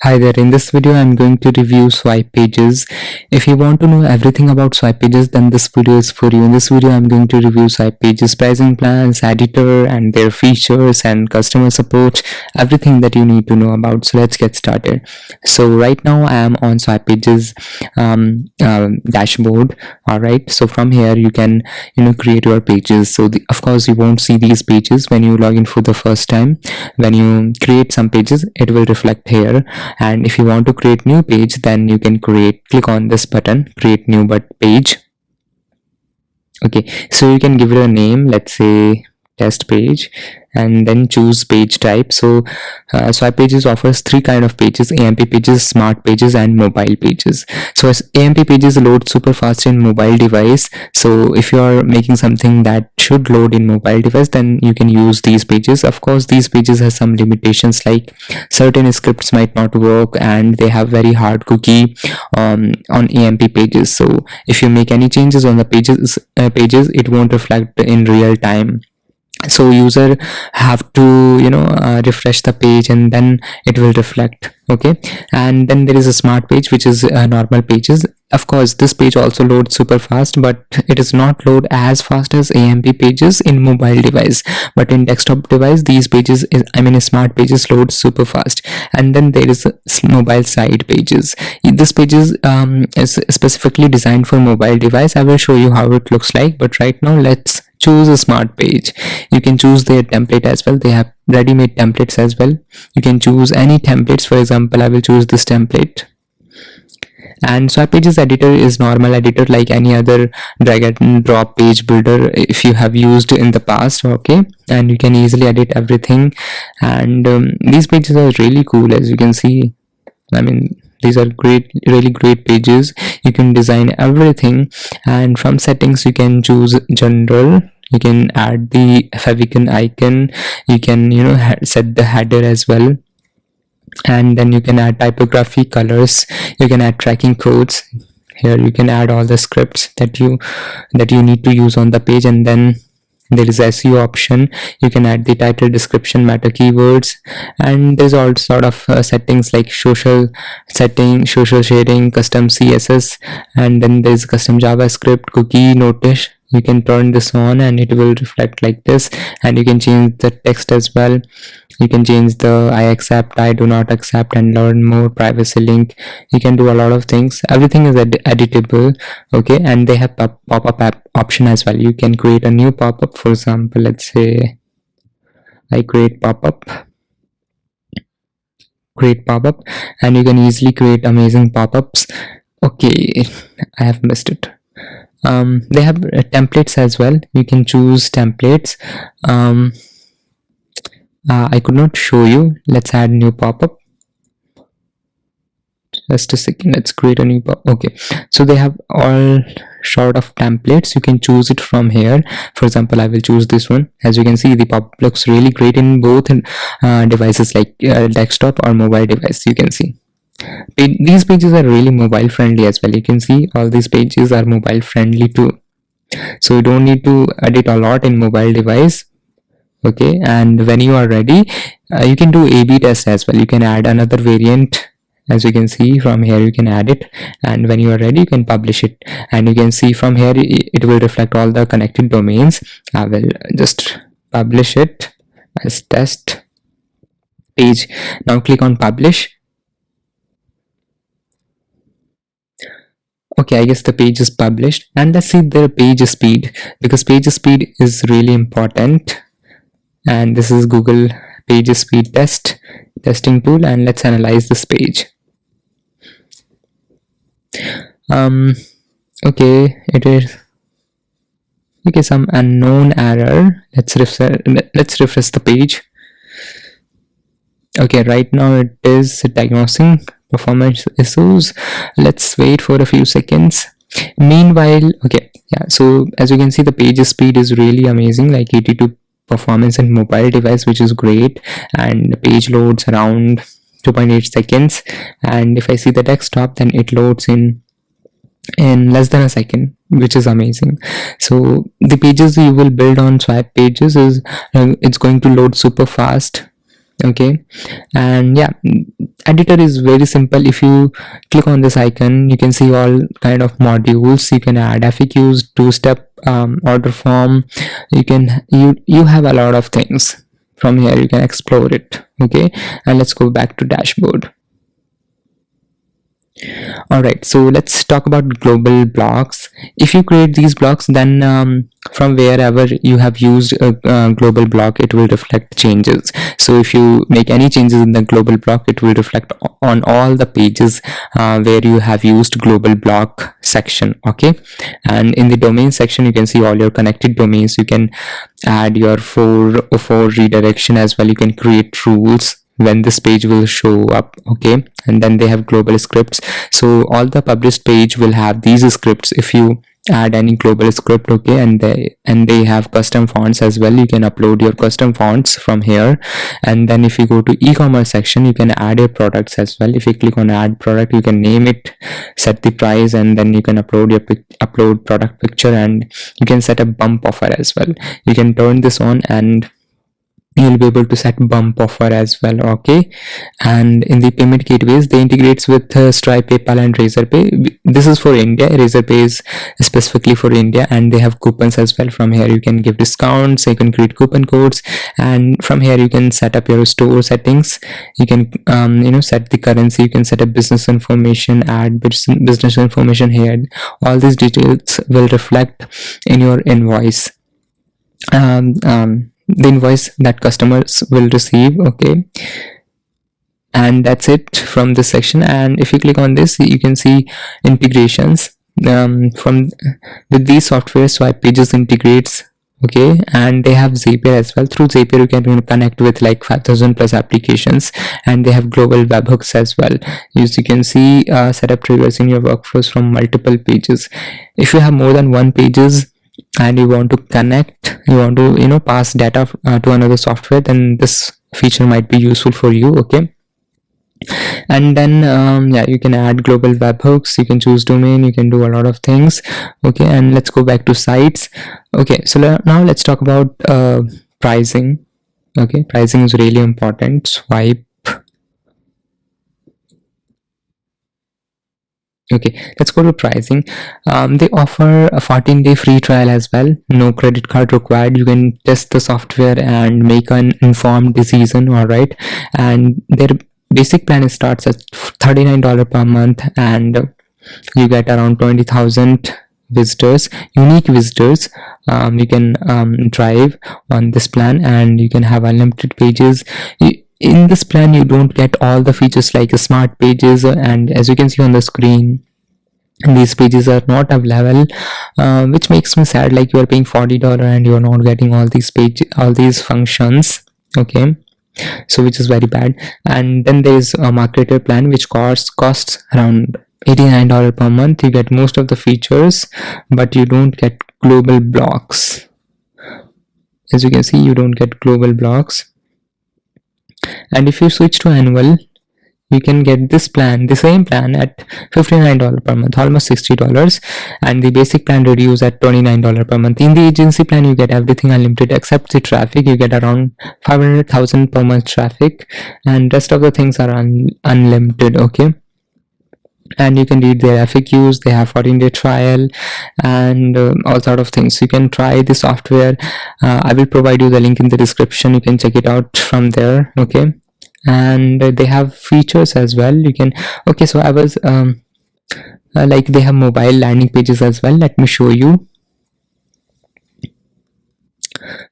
Hi there, in this video I'm going to review swipe pages. If you want to know everything about swipe pages, then this video is for you. In this video I'm going to review swipe pages, pricing plans, editor and their features and customer support, everything that you need to know about. So let's get started. So right now I am on swipe pages dashboard. Alright, so from here you can create your pages. So of course you won't see these pages when you log in for the first time. When you create some pages, it will reflect here, and if you want to create new page, then you can click on this button, create new page. Okay, so you can give it a name, let's say test page, and then choose page type. So swipe pages offers three kind of pages: AMP pages, smart pages and mobile pages. So as AMP pages load super fast in mobile device, so if you are making something that should load in mobile device, then you can use these pages. Of course these pages have some limitations, like certain scripts might not work and they have very hard cookie on AMP pages. So if you make any changes on the pages, it won't reflect in real time. So user have to refresh the page and then it will reflect. Okay, and then there is a smart page, which is normal pages. Of course this page also loads super fast, but it is not load as fast as AMP pages in mobile device, but in desktop device these pages smart pages load super fast. And then there is mobile side pages. This pages is specifically designed for mobile device. I will show you how it looks like, but right now let's choose a smart page. You can choose their template as well. They have ready-made templates as well. You can choose any templates. For example, I will choose this template. And swipe pages editor is normal editor like any other drag and drop page builder if you have used in the past. Okay, and you can easily edit everything. And these pages are really cool, as you can see. These are really great pages. You can design everything, and from settings you can choose general. You can add the favicon icon. You can set the header as well, and then you can add typography, colors. You can add tracking codes. Here you can add all the scripts that you need to use on the page, and then there is SEO option. You can add the title, description, meta keywords, and there's all sort of settings like social sharing, custom CSS, and then there's custom JavaScript, cookie, notice. You can turn this on and it will reflect like this, and you can change the text as well. You can change the I accept, I do not accept, and learn more, privacy link. You can do a lot of things. Everything is editable. Okay, and they have pop-up app option as well. You can create a new pop-up. For example, let's say I create pop-up, and you can easily create amazing pop-ups. Okay, I have missed it. They have templates as well. You can choose templates. I could not show you. Let's add new pop-up. Just a second, let's create a new pop. Okay, so they have all sort of templates. You can choose it from here. For example, I will choose this one. As you can see, the pop-up looks really great in both devices, like desktop or mobile device. You can see these pages are really mobile friendly as well. You can see all these pages are mobile friendly too, so you don't need to edit a lot in mobile device. Okay, and when you are ready, you can do A/B test as well. You can add another variant. As you can see from here, you can add it, and when you are ready you can publish it, and you can see from here it will reflect all the connected domains. I will just publish it as test page. Now click on publish. Okay, I guess the page is published, and let's see the page speed, because page speed is really important. And this is Google page speed testing tool, and let's analyze this page. Okay, it is okay, some unknown error. Let's refresh the page. Okay, right now it is diagnosing performance issues. Let's wait for a few seconds. Meanwhile, okay, yeah, so as you can see, the page speed is really amazing, like 82 performance in mobile device, which is great, and the page loads around 2.8 seconds. And if I see the desktop, then it loads in less than a second, which is amazing. So the pages you will build on swipe pages is it's going to load super fast. Okay. And yeah, editor is very simple. If you click on this icon, you can see all kind of modules. You can add FAQs, two-step order form. You have a lot of things. From here you can explore it. Okay, and let's go back to dashboard. All right, so let's talk about global blocks. If you create these blocks, then from wherever you have used a global block, it will reflect changes. So if you make any changes in the global block, it will reflect on all the pages where you have used global block section. Okay, and in the domain section, you can see all your connected domains. You can add your for redirection as well. You can create rules when this page will show up. Okay, and then they have global scripts. So all the published page will have these scripts if you add any global script. Okay, and they have custom fonts as well. You can upload your custom fonts from here. And then if you go to e-commerce section, you can add your products as well. If you click on add product, you can name it, set the price, and then you can upload your upload product picture, and you can set a bump offer as well. You can turn this on and you'll be able to set bump offer as well. Okay, and in the payment gateways, they integrates with Stripe, PayPal, and Razorpay. This is for India. Razorpay is specifically for India, and they have coupons as well. From here you can give discounts, you can create coupon codes, and from here you can set up your store settings. You can set the currency, you can set up business information, add business information here. All these details will reflect in your invoice, the invoice that customers will receive. Okay, and that's it from this section. And if you click on this, you can see integrations from with these software. Swipe Pages integrates. Okay, and they have Zapier as well. Through Zapier you can connect with like 5,000 plus applications, and they have global webhooks as well. As you can see, set up triggers in your workflows from multiple pages. If you have more than one pages and you want to connect, you want to pass data to another software, then this feature might be useful for you. Okay, and then yeah, you can add global webhooks, you can choose domain, you can do a lot of things. Okay, and let's go back to sites. Okay, so now let's talk about pricing. Okay, pricing is really important. Swipe. Okay, let's go to pricing. They offer a 14-day free trial as well. No credit card required. You can test the software and make an informed decision. All right, and their basic plan starts at $39 per month, and you get around 20,000 visitors, unique visitors. You can drive on this plan, and you can have unlimited pages. In this plan you don't get all the features like smart pages, and as you can see on the screen, these pages are not available, which makes me sad. Like, you are paying $40 and you are not getting all these functions. Okay, so which is very bad. And then there is a marketer plan which costs around $89 per month. You get most of the features, but you don't get global blocks. As you can see, you don't get global blocks. And if you switch to annual, you can get this plan, the same plan, at $59 per month, almost $60, and the basic plan reduced at $29 per month. In the agency plan, you get everything unlimited except the traffic. You get around 500,000 per month traffic, and rest of the things are unlimited. Okay, and you can read their FAQs. They have 14-day trial and all sort of things. You can try the software. I will provide you the link in the description. You can check it out from there. Okay, and they have features as well. You can, okay, so I was like, they have mobile landing pages as well. Let me show you.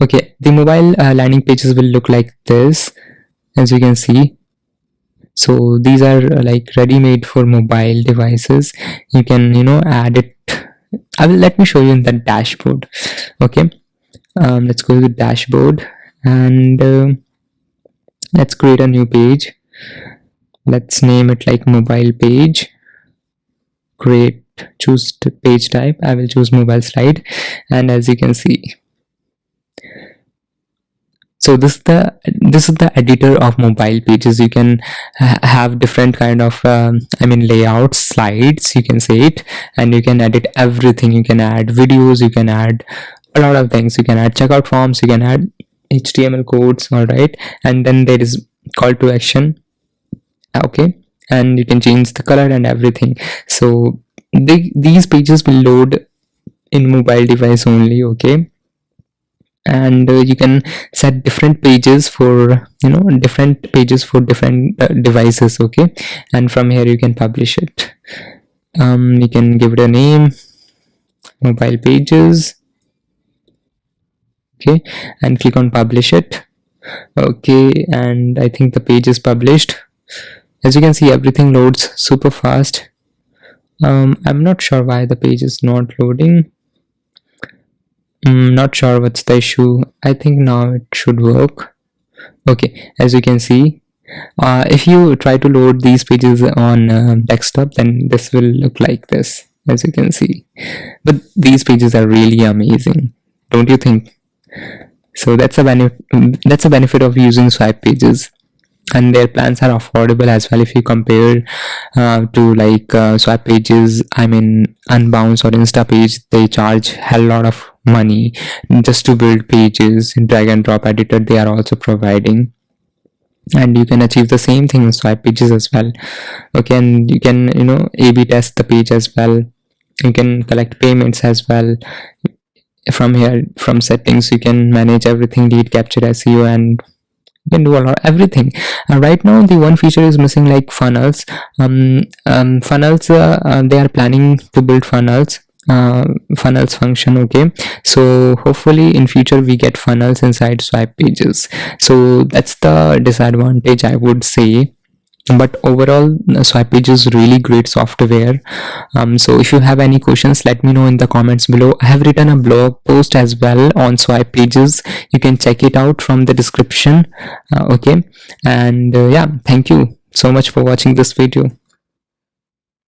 Okay, the mobile landing pages will look like this, as you can see. So these are like ready-made for mobile devices. You can add it. Let me show you in the dashboard. Okay, let's go to the dashboard, and let's create a new page. Let's name it like mobile page. Create, choose the page type. I will choose mobile slide, and as you can see, so this is the editor of mobile pages. You can have different kind of layouts, slides, you can say it, and you can edit everything. You can add videos, you can add a lot of things. You can add checkout forms, you can add HTML codes. All right, and then there is call to action. Okay, and you can change the color and everything. So these pages will load in mobile device only. Okay, and you can set different pages for, different pages for different devices. Okay, and from here you can publish it. You can give it a name, mobile pages. Okay, and click on publish it. Okay, and I think the page is published. As you can see, everything loads super fast. I'm not sure why the page is not loading. Not sure what's the issue. I think now it should work. Okay, as you can see, if you try to load these pages on desktop, then this will look like this, as you can see. But these pages are really amazing, don't you think? So that's a benefit of using swipe pages, and their plans are affordable as well. If you compare to like swap pages, I mean Unbounce or Insta page, they charge hell lot of money just to build pages. Drag and drop editor they are also providing, and you can achieve the same thing in swipe pages as well. Okay, and you can A/B test the page as well. You can collect payments as well. From here, from settings, you can manage everything: lead capture, SEO, and you can do a lot everything. Right now the one feature is missing, like funnels. Funnels, they are planning to build funnels function. Okay, so hopefully in future we get funnels inside swipe pages. So that's the disadvantage, I would say. But overall, swipe page is really great software. So if you have any questions, let me know in the comments below. I have written a blog post as well on swipe pages. You can check it out from the description. Okay, and yeah, thank you so much for watching this video.